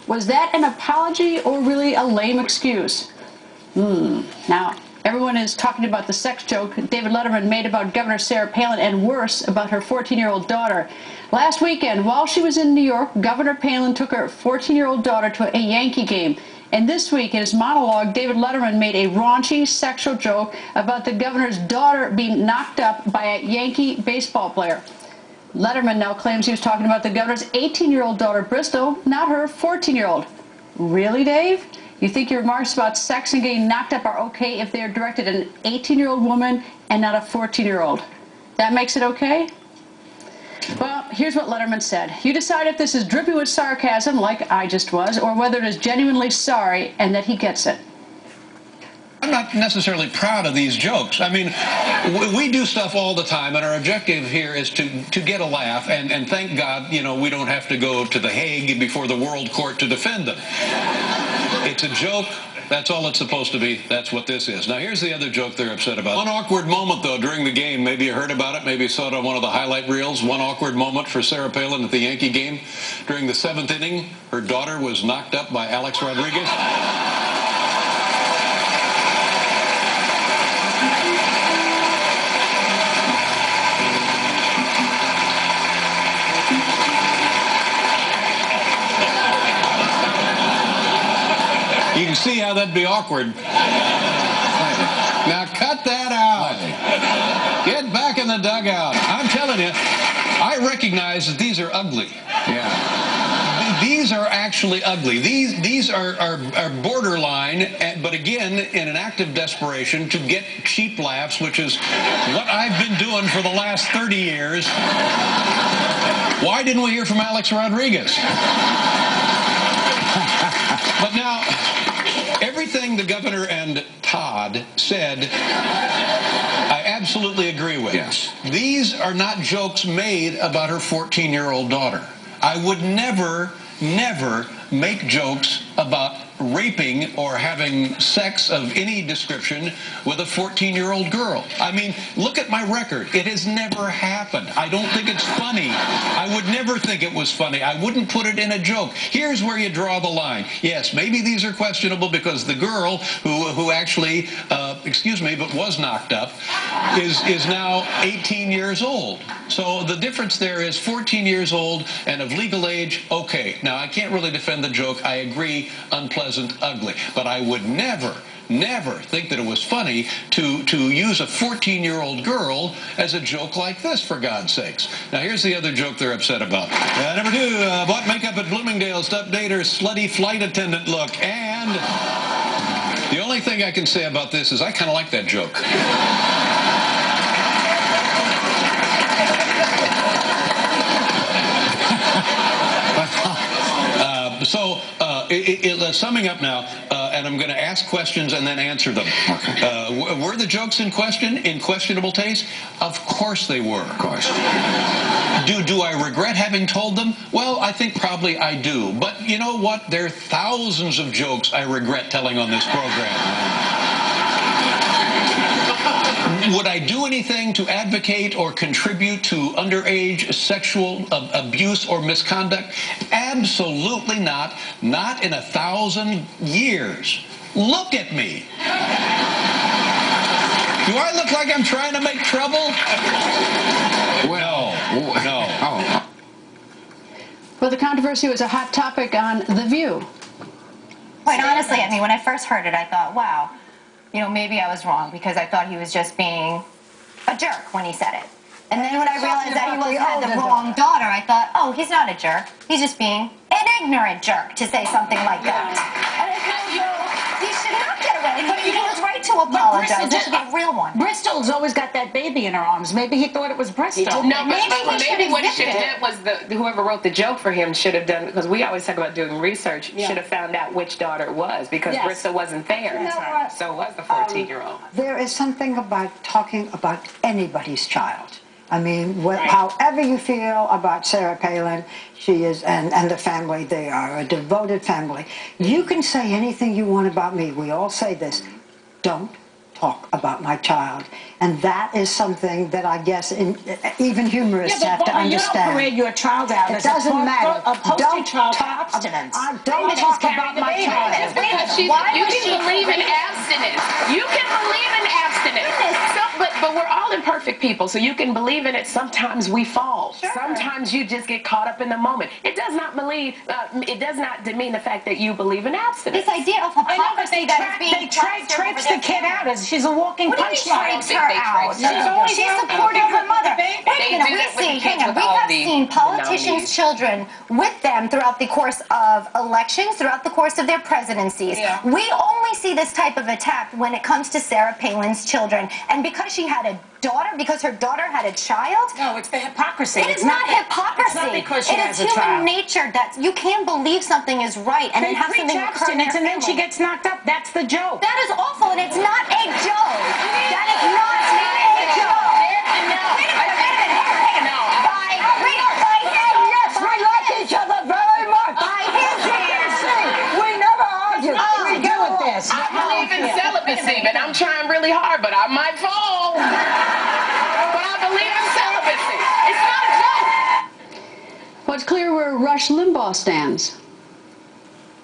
Was that an apology or really a lame excuse? Now, everyone is talking about the sex joke David Letterman made about Governor Sarah Palin, and worse, about her 14-year-old daughter. Last weekend, while she was in New York, Governor Palin took her 14-year-old daughter to a Yankee game. And this week, in his monologue, David Letterman made a raunchy sexual joke about the governor's daughter being knocked up by a Yankee baseball player. Letterman now claims he was talking about the governor's 18-year-old daughter, Bristol, not her 14-year-old. Really, Dave? You think your remarks about sex and getting knocked up are okay if they are directed at an 18-year-old woman and not a 14-year-old? That makes it okay? Well, here's what Letterman said. You decide if this is dripping with sarcasm, like I just was, or whether it is genuinely sorry and that he gets it. I'm not necessarily proud of these jokes. I mean, we do stuff all the time, and our objective here is to get a laugh, and thank God, you know, we don't have to go to The Hague before the World Court to defend them. It's a joke. That's all it's supposed to be. That's what this is. Now, here's the other joke they're upset about. One awkward moment, though, during the game. Maybe you heard about it. Maybe you saw it on one of the highlight reels. One awkward moment for Sarah Palin at the Yankee game. During the 7th inning, her daughter was knocked up by Alex Rodriguez. You can see how that'd be awkward. Now cut that out. Get back in the dugout. I'm telling you, I recognize that these are ugly. Yeah. These are actually ugly. These are borderline, but again, in an act of desperation to get cheap laughs, which is what I've been doing for the last 30 years. Why didn't we hear from Alex Rodriguez? But now, everything the governor and Todd said, I absolutely agree with. Yes. These are not jokes made about her 14-year-old daughter. I would never make jokes about raping or having sex of any description with a 14-year-old girl. I mean, look at my record. It has never happened. I don't think it's funny. I would never think it was funny. I wouldn't put it in a joke. Here's where you draw the line. Yes, maybe these are questionable because the girl who actually, excuse me, but was knocked up is now 18 years old. So the difference there is 14 years old and of legal age, okay. Now, I can't really defend the joke. I agree, unpleasant, ugly. But I would never think that it was funny to use a 14-year-old girl as a joke like this, for God's sakes. Now, here's the other joke they're upset about. Number 2, bought makeup at Bloomingdale's to update her slutty flight attendant look. And the only thing I can say about this is I kind of like that joke. Summing up now, and I'm going to ask questions and then answer them. Okay. Were the jokes in question in questionable taste? Of course they were. Of course. Do I regret having told them? Well, I think probably I do. But you know what? There are thousands of jokes I regret telling on this program. Would I do anything to advocate or contribute to underage sexual abuse or misconduct? Absolutely not. Not in 1,000 years. Look at me. Do I look like I'm trying to make trouble? Well, no. Oh. Well, the controversy was a hot topic on The View. Quite honestly, I mean, when I first heard it, I thought, wow. You know, maybe I was wrong because I thought he was just being a jerk when he said it. And then when I realized that he had the wrong daughter, I thought, oh, he's not a jerk. He's just being an ignorant jerk to say something like that. And I thought, you know, he should not get away, but he was right to apologize. This should be a real one. Bristol's always got that baby in her arms. Maybe he thought it was Bristol. No, maybe what he should have done was whoever wrote the joke for him should have done, because we always talk about doing research, should have found out which daughter it was, because Bristol wasn't there. Right. So it was the 14-year-old. There is something about talking about anybody's child. I mean, however you feel about Sarah Palin, she is, and the family, they are a devoted family. You can say anything you want about me. We all say this. Don't talk about my child. And that is something that I guess even humorists have to understand. You don't parade your child out. It doesn't matter. Don't talk abstinence. I don't talk about my child. You can believe in abstinence. You can believe in abstinence. But we're all imperfect people, so you can believe in it. Sometimes we fall. Sure. Sometimes you just get caught up in the moment. It does not demean the fact that you believe in abstinence. This idea of hypocrisy that is being traipse the kid out as she's a walking punchline. She's supporting her mother. Wait a minute, we have seen politicians' children with them throughout the course of elections, throughout the course of their presidencies. Yeah. We only see this type of attack when it comes to Sarah Palin's children. And because she had a daughter, because her daughter had a child? No, it's the hypocrisy. It is not hypocrisy. It's not because she has a child. It is human nature that you can't believe something is right and then have something occur in your family. And then she gets knocked up. That's the joke. That is awful, and it's not a joke. That is not a joke. I believe in celibacy, but I'm trying really hard, but I might fall. But I believe in celibacy. It's not a joke. Well, it's clear where Rush Limbaugh stands.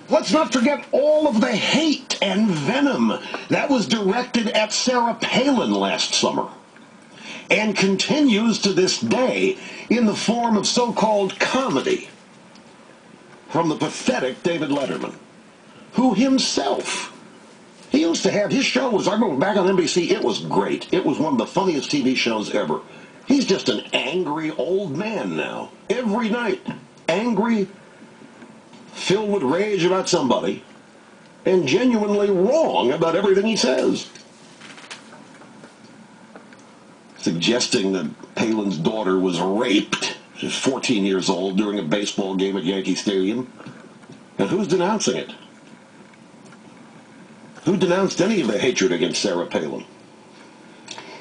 Let's not forget all of the hate and venom that was directed at Sarah Palin last summer and continues to this day in the form of so-called comedy from the pathetic David Letterman, who himself, he used to have, his show was, I remember back on NBC, it was great. It was one of the funniest TV shows ever. He's just an angry old man now. Every night, angry, filled with rage about somebody, and genuinely wrong about everything he says. Suggesting that Palin's daughter was raped, she's 14 years old, during a baseball game at Yankee Stadium. And who's denouncing it? Who denounced any of the hatred against Sarah Palin?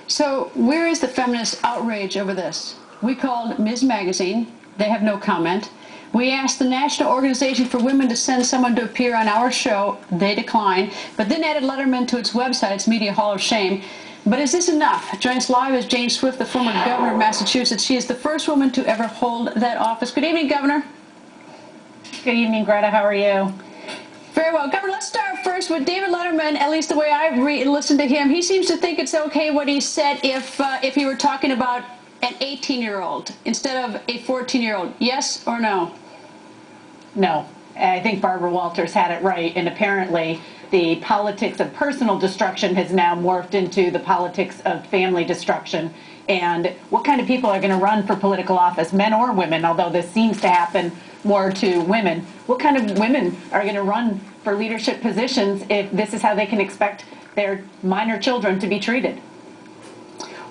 So where is the feminist outrage over this? We called Ms. Magazine. They have no comment. We asked the National Organization for Women to send someone to appear on our show. They declined, but then added Letterman to its website, its Media Hall of Shame. But is this enough? Joining us live is Jane Swift, the former governor of Massachusetts. She is the first woman to ever hold that office. Good evening, Governor. Good evening, Greta. How are you? Very well. Governor, let's start first with David Letterman. At least the way I've listened to him, he seems to think it's okay what he said if he were talking about an 18-year-old instead of a 14-year-old. Yes or no? No. I think Barbara Walters had it right, and apparently the politics of personal destruction has now morphed into the politics of family destruction. And what kind of people are going to run for political office, men or women, although this seems to happen more to women? What kind of women are going to run for leadership positions if this is how they can expect their minor children to be treated?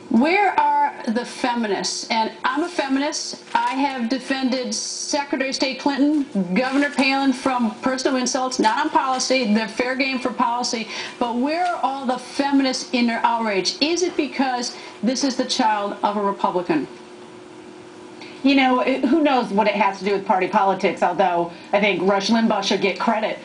Where are the feminists? And I'm a feminist. I have defended Secretary of State Clinton, Governor Palin from personal insults, not on policy. They're fair game for policy. But where are all the feminists in their outrage? Is it because this is the child of a Republican? You know, who knows what it has to do with party politics, although I think Rush Limbaugh should get credit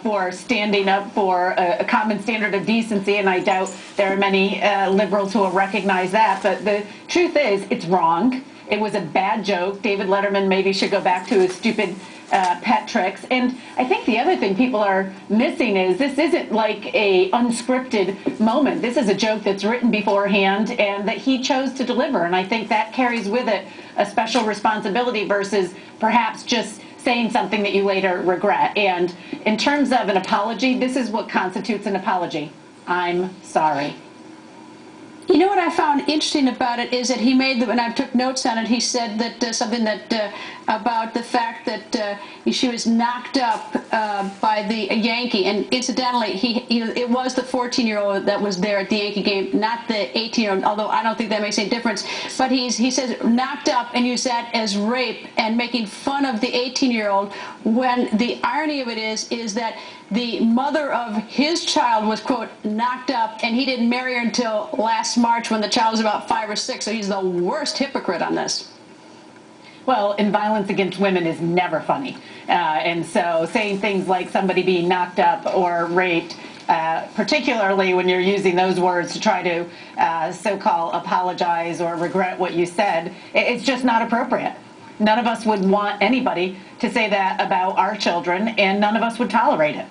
for standing up for a common standard of decency, and I doubt there are many liberals who will recognize that. But the truth is, it's wrong. It was a bad joke. David Letterman maybe should go back to his stupid pet tricks. And I think the other thing people are missing is this isn't like a unscripted moment. This is a joke that's written beforehand and that he chose to deliver. And I think that carries with it a special responsibility versus perhaps just saying something that you later regret. And in terms of an apology, this is what constitutes an apology. I'm sorry. You know what I found interesting about it is that he made, and I took notes on it, he said that something that about the fact that she was knocked up by the Yankee, and incidentally, it was the 14-year-old that was there at the Yankee game, not the 18-year-old, although I don't think that makes any difference. But he says knocked up and used that as rape and making fun of the 18-year-old, when the irony of it is that the mother of his child was, quote, knocked up, and he didn't marry her until last March when the child was about 5 or 6, so he's the worst hypocrite on this. Well, and violence against women is never funny. And so saying things like somebody being knocked up or raped particularly when you're using those words to try to so-called apologize or regret what you said. It's just not appropriate. None of us would want anybody to say that about our children, and none of us would tolerate it.